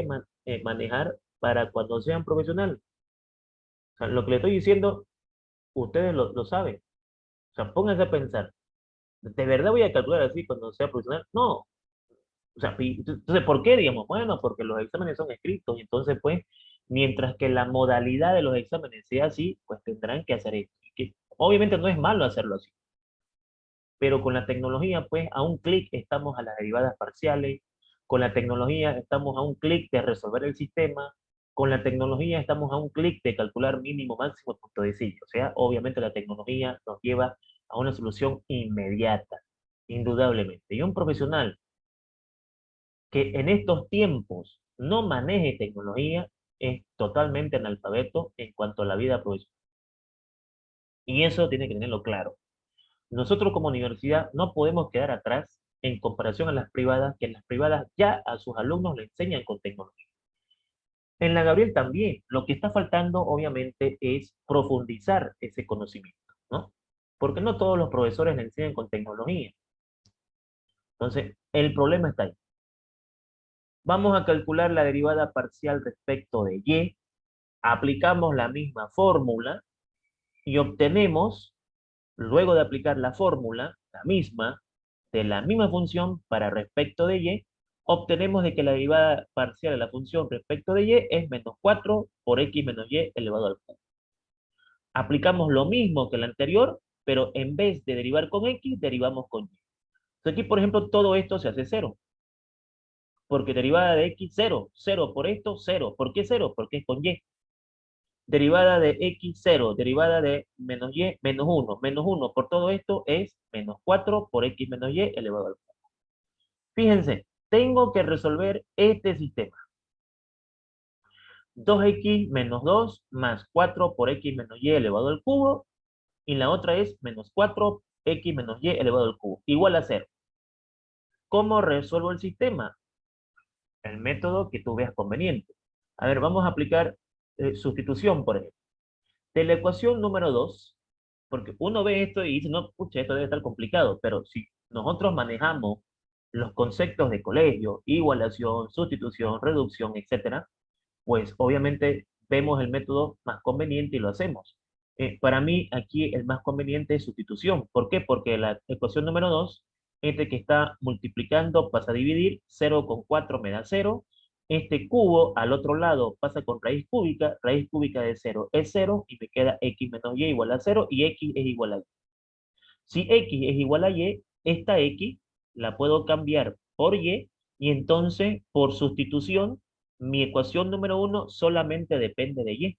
manejar para cuando sean profesionales. O sea, lo que les estoy diciendo, ustedes lo saben. O sea, pónganse a pensar, ¿de verdad voy a calcular así cuando sea profesional? No. O sea, entonces, ¿por qué, digamos? Bueno, porque los exámenes son escritos, y entonces, pues, mientras que la modalidad de los exámenes sea así, pues tendrán que hacer esto. Que obviamente no es malo hacerlo así, pero con la tecnología, pues, a un clic estamos a las derivadas parciales, con la tecnología estamos a un clic de resolver el sistema, Con la tecnología estamos a un clic de calcular mínimo, máximo, punto de silla. O sea, obviamente la tecnología nos lleva a una solución inmediata, indudablemente. Y un profesional que en estos tiempos no maneje tecnología es totalmente analfabeto en cuanto a la vida profesional. Y eso tiene que tenerlo claro. Nosotros como universidad no podemos quedar atrás en comparación a las privadas, que en las privadas ya a sus alumnos le enseñan con tecnología. En la Gabriel también, lo que está faltando obviamente es profundizar ese conocimiento, ¿no? Porque no todos los profesores le enseñan con tecnología. Entonces, el problema está ahí. Vamos a calcular la derivada parcial respecto de y, aplicamos la misma fórmula y obtenemos, luego de aplicar la fórmula, la misma, de la misma función para respecto de y, obtenemos de que la derivada parcial de la función respecto de y es menos 4 por x menos y elevado al cubo. Aplicamos lo mismo que la anterior, pero en vez de derivar con x, derivamos con y. Entonces aquí, por ejemplo, todo esto se hace cero, porque derivada de x, cero. Cero por esto, cero. ¿Por qué cero? Porque es con y. Derivada de x, cero. Derivada de menos y, menos 1. Menos 1 por todo esto es menos 4 por x menos y elevado al cubo. Fíjense, tengo que resolver este sistema. 2x menos 2 más 4 por x menos y elevado al cubo. Y la otra es menos 4x menos y elevado al cubo. Igual a 0. ¿Cómo resuelvo el sistema? El método que tú veas conveniente. A ver, vamos a aplicar sustitución, por ejemplo. De la ecuación número 2, porque uno ve esto y dice, no, pucha, esto debe estar complicado, pero si nosotros manejamos los conceptos de colegio, igualación, sustitución, reducción, etcétera, pues obviamente vemos el método más conveniente y lo hacemos. Para mí aquí el más conveniente es sustitución. ¿Por qué? Porque la ecuación número 2, este que está multiplicando pasa a dividir, 0 con 4 me da 0. Este cubo al otro lado pasa con raíz cúbica de 0 es 0 y me queda x menos y igual a 0 y x es igual a y. Si x es igual a y, esta x la puedo cambiar por y entonces por sustitución mi ecuación número 1 solamente depende de y.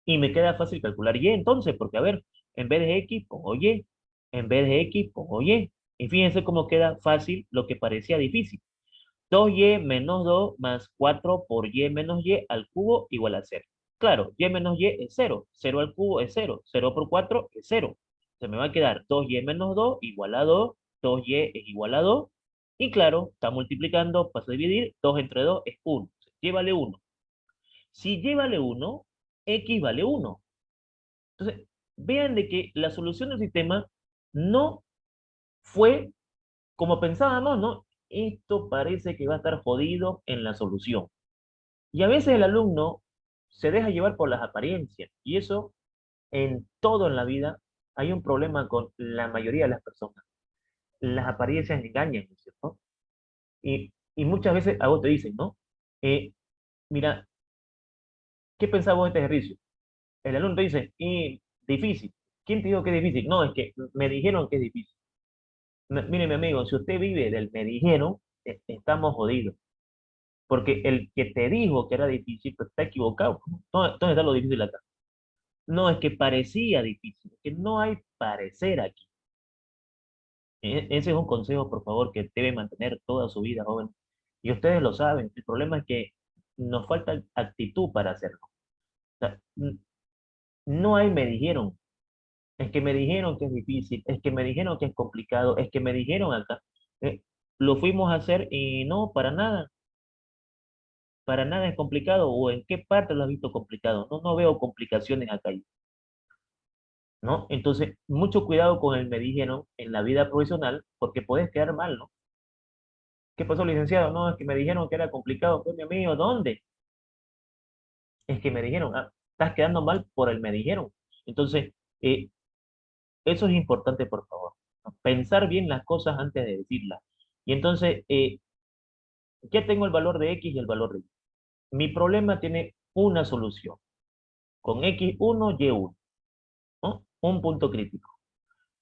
Y me queda fácil calcular y entonces, porque a ver, en vez de x pongo y, en vez de x pongo y. Y fíjense cómo queda fácil lo que parecía difícil. 2y menos 2 más 4 por y menos y al cubo igual a 0. Claro, y menos y es 0. 0 al cubo es 0. 0 por 4 es 0. Se me va a quedar 2y menos 2 igual a 2. 2y es igual a 2. Y claro, está multiplicando, paso a dividir. 2 entre 2 es 1. Y vale 1. Si y vale 1, x vale 1. Entonces, vean de que la solución del sistema no fue como pensábamos, ¿no? Esto parece que va a estar jodido en la solución. Y a veces el alumno se deja llevar por las apariencias. Y eso, en todo en la vida, hay un problema con la mayoría de las personas. Las apariencias engañan, ¿no es cierto? Y muchas veces a vos te dicen, ¿no? Mira, ¿qué pensabas de este ejercicio? El alumno te dice, difícil. ¿Quién te dijo que es difícil? No, es que me dijeron que es difícil. Mire, mi amigo, si usted vive del me dijeron, estamos jodidos. Porque el que te dijo que era difícil, pues está equivocado. ¿Dónde está lo difícil acá? No, es que parecía difícil, es que no hay parecer aquí. Ese es un consejo, por favor, que debe mantener toda su vida, joven. Y ustedes lo saben, el problema es que nos falta actitud para hacerlo. O sea, no hay me dijeron, es que me dijeron que es difícil, es que me dijeron que es complicado, es que me dijeron acá. Eh, lo fuimos a hacer y no, para nada es complicado, o en qué parte lo has visto complicado. No, no veo complicaciones acá, ¿no? Entonces, mucho cuidado con el me dijeron en la vida profesional, porque puedes quedar mal, ¿no? ¿Qué pasó, licenciado? No, es que me dijeron que era complicado. Pues, mi amigo, ¿dónde? Es que me dijeron, estás quedando mal por el me dijeron. Entonces, eh, eso es importante, por favor, ¿no? Pensar bien las cosas antes de decirlas. Y entonces, ya tengo el valor de X y el valor de Y. Mi problema tiene una solución, con X1, Y1, ¿no? Un punto crítico.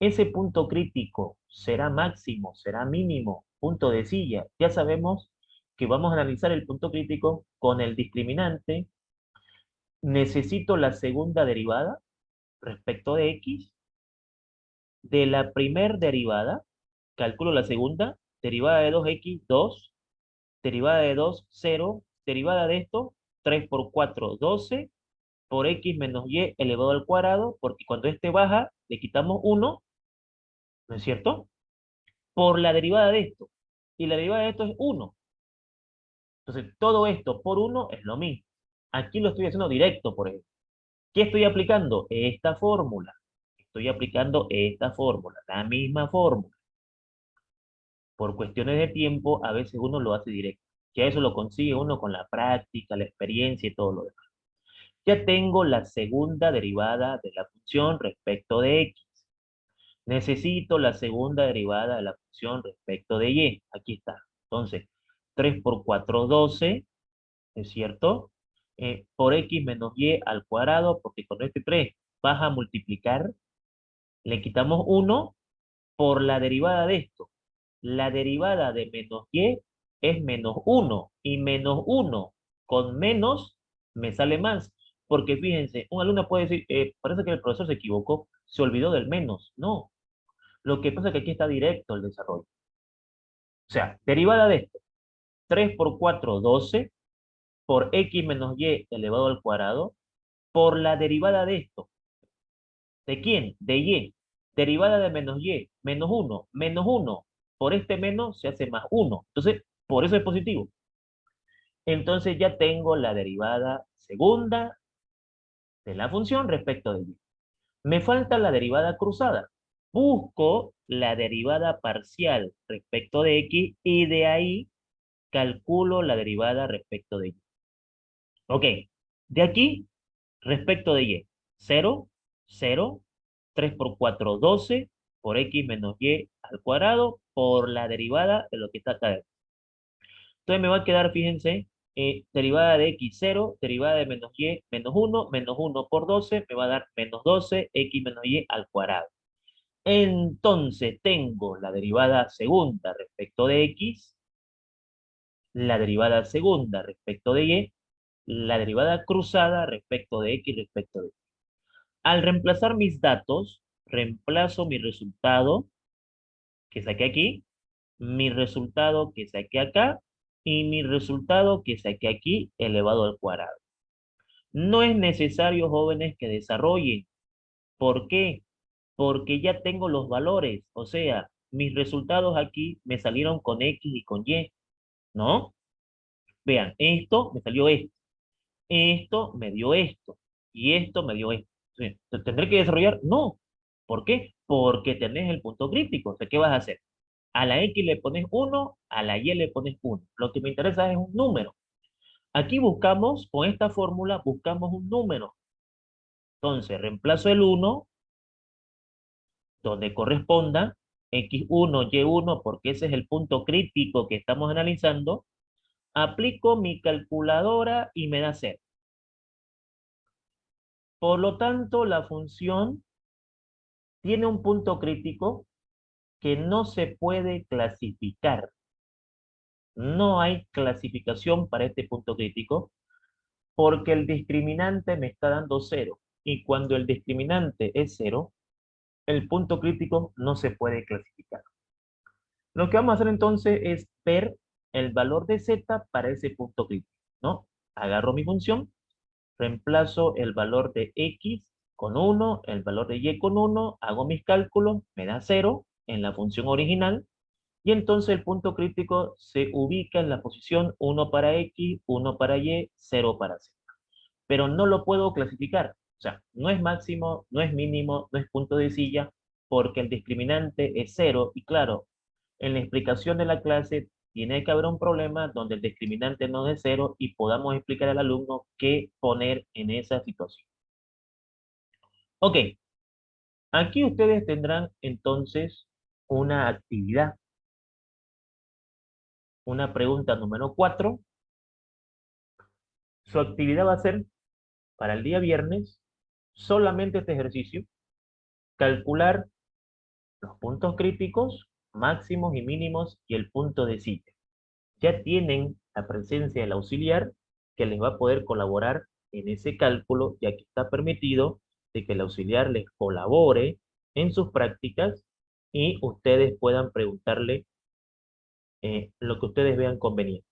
Ese punto crítico será máximo, será mínimo, punto de silla. Ya sabemos que vamos a analizar el punto crítico con el discriminante. Necesito la segunda derivada respecto de x de la primer derivada. Calculo la segunda, derivada de 2x, 2, derivada de 2, 0, derivada de esto, 3 por 4, 12, por x menos y elevado al cuadrado, porque cuando este baja, le quitamos 1, ¿no es cierto? Por la derivada de esto. Y la derivada de esto es 1. Entonces, todo esto por 1 es lo mismo. Aquí lo estoy haciendo directo, por ejemplo. ¿Qué estoy aplicando? Esta fórmula. Estoy aplicando esta fórmula, la misma fórmula. Por cuestiones de tiempo, a veces uno lo hace directo. Ya eso lo consigue uno con la práctica, la experiencia y todo lo demás. Ya tengo la segunda derivada de la función respecto de x. Necesito la segunda derivada de la función respecto de y. Aquí está. Entonces, 3 por 4, 12, ¿es cierto? Por x menos y al cuadrado, porque con este 3 vas a multiplicar, le quitamos 1 por la derivada de esto. La derivada de menos y es menos 1, y menos 1 con menos me sale más. Porque fíjense, un alumno puede decir, parece que el profesor se equivocó, se olvidó del menos. No, lo que pasa es que aquí está directo el desarrollo. O sea, derivada de esto, 3 por 4, 12, por x menos y elevado al cuadrado, por la derivada de esto. ¿De quién? De y. Derivada de menos 1, menos 1. Por este menos se hace más 1. Entonces, por eso es positivo. Entonces ya tengo la derivada segunda de la función respecto de y. Me falta la derivada cruzada. Busco la derivada parcial respecto de x y de ahí calculo la derivada respecto de y. Ok, de aquí respecto de y, 0, 0, 3 por 4, 12, por x menos y al cuadrado, por la derivada de lo que está acá. Entonces me va a quedar, fíjense, derivada de x 0, derivada de menos y, menos 1 por 12, me va a dar menos 12, x menos y al cuadrado. Entonces tengo la derivada segunda respecto de x, la derivada segunda respecto de y, la derivada cruzada respecto de x respecto de y. Al reemplazar mis datos, reemplazo mi resultado que saqué aquí, mi resultado que saqué acá y mi resultado que saqué aquí elevado al cuadrado. No es necesario, jóvenes, que desarrollen. ¿Por qué? Porque ya tengo los valores. O sea, mis resultados aquí me salieron con X y con Y, ¿no? Vean, esto me salió esto me dio esto, y esto me dio esto. Sí, ¿tendré que desarrollar? No. ¿Por qué? Porque tenés el punto crítico. O sea, ¿qué vas a hacer? A la X le pones 1, a la Y le pones 1. Lo que me interesa es un número. Aquí buscamos, con esta fórmula, buscamos un número. Entonces, reemplazo el 1 donde corresponda X1, Y1, porque ese es el punto crítico que estamos analizando. Aplico mi calculadora y me da 0. Por lo tanto, la función tiene un punto crítico que no se puede clasificar. No hay clasificación para este punto crítico porque el discriminante me está dando 0. Y cuando el discriminante es 0, el punto crítico no se puede clasificar. Lo que vamos a hacer entonces es ver el valor de z para ese punto crítico, ¿no? Agarro mi función, reemplazo el valor de x con 1, el valor de y con 1, hago mis cálculos, me da 0 en la función original, y entonces el punto crítico se ubica en la posición 1 para x, 1 para y, 0 para z. Pero no lo puedo clasificar. O sea, no es máximo, no es mínimo, no es punto de silla, porque el discriminante es 0. Y claro, en la explicación de la clase tiene que haber un problema donde el discriminante no es 0 y podamos explicar al alumno qué poner en esa situación. Ok, aquí ustedes tendrán entonces una actividad, una pregunta número 4. Su actividad va a ser para el día viernes solamente este ejercicio, calcular los puntos críticos, máximos y mínimos y el punto de sitio. Ya tienen la presencia del auxiliar que les va a poder colaborar en ese cálculo, ya que está permitido de que el auxiliar les colabore en sus prácticas y ustedes puedan preguntarle lo que ustedes vean conveniente.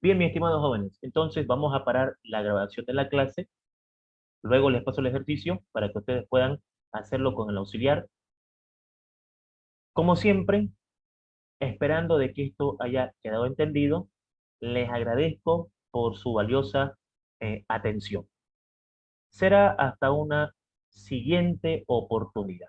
Bien, mis estimados jóvenes, entonces vamos a parar la grabación de la clase. Luego les paso el ejercicio para que ustedes puedan hacerlo con el auxiliar. Como siempre, esperando de que esto haya quedado entendido, les agradezco por su valiosa atención. Será hasta una siguiente oportunidad.